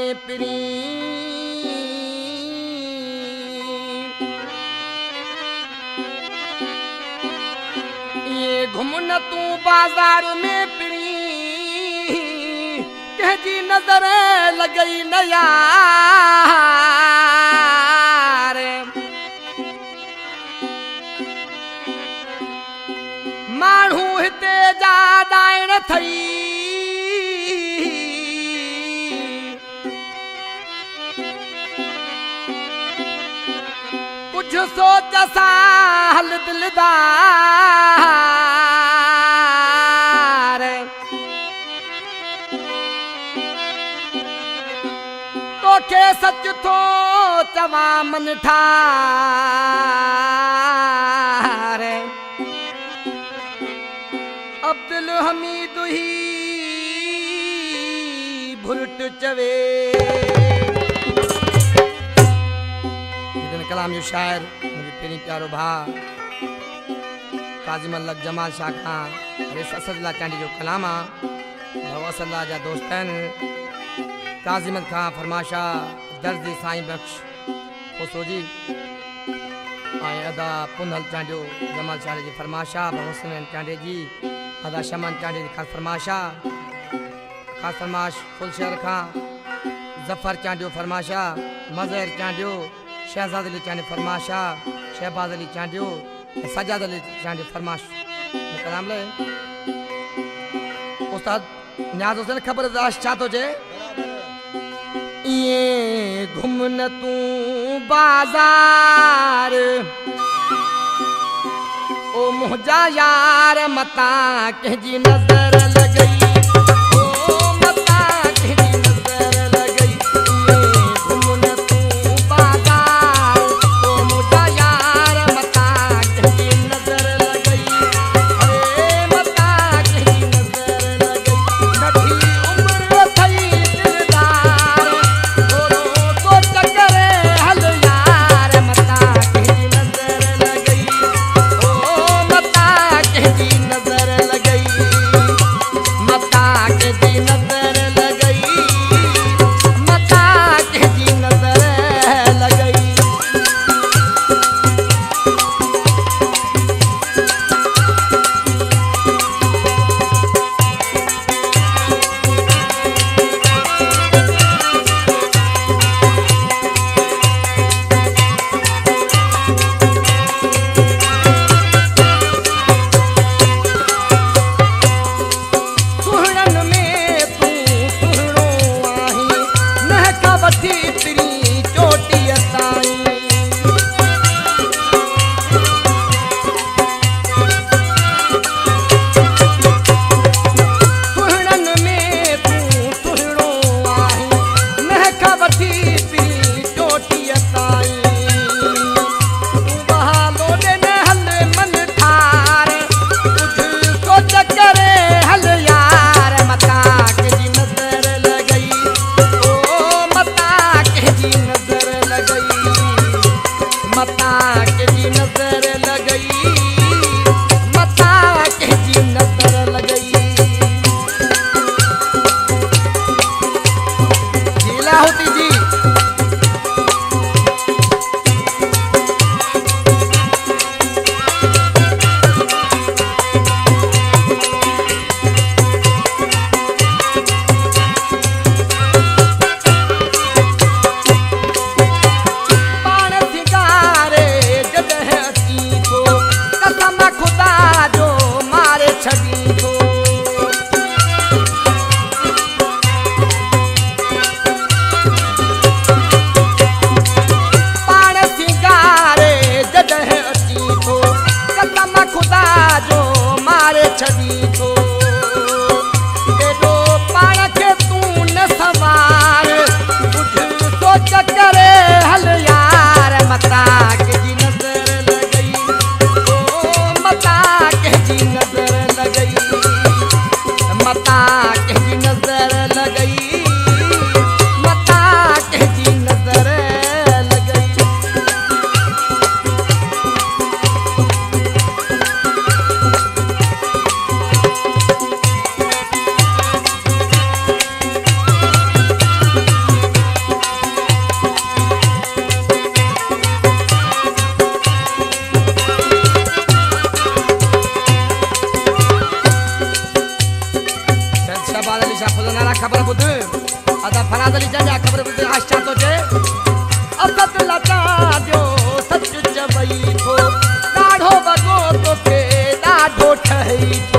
में पिरी ये घुमन तू बाजार में पिरी कहजी नजर लगई न यार माण्हू हिते जा ॾाइण थई कुछ सोच सा हल दिलदार तोखे सच थो चवा मन ठार अब्दुल हमीद ही भुरट चवे कलाम जो शायर मुझे पेरी प्यारो भा काजिम अल्लाह जमाल शाह खां रेस असदुल्ला चांडी जो कलाम आ भव असदुल्ला जा दोस्तन काजिम खां फरमाशा दर्जी साईं बख्श खोसोजी आए अदा पुनल चांडियो जमाल शाह जी फरमाशा भव हुसैन चांडे जी अदा शमन चांडे जी खास फरमाशा खास फरमाश फुल शहर खां जफर चांडियो फरमाशा मजहर चांडियो शहजाद अली चांडी फरमाशा शहबाज अली चांडियो सजाद अली चांडी फरमाश कलाम ले उस्ताद न्याज हुसैन खबर दाश चाहतो जे ये घुमन तू बाजार ओ मुझा यार मता कहजी नजर लगई ओ मता कहजी नजर लगई ये घुमन तू बाजार ओ मुझा यार मता कहजी नजर लगई अरे मता कहजी नजर लगई नठी उम्र थई दिलदार थोरो सोच करे हल यार मता कहजी नजर लगई ओ मता कहजी नजर लगई मता असद लचांडियो सच चवई थो ॾाढो वॻो तोखे ॾाढो ठही थो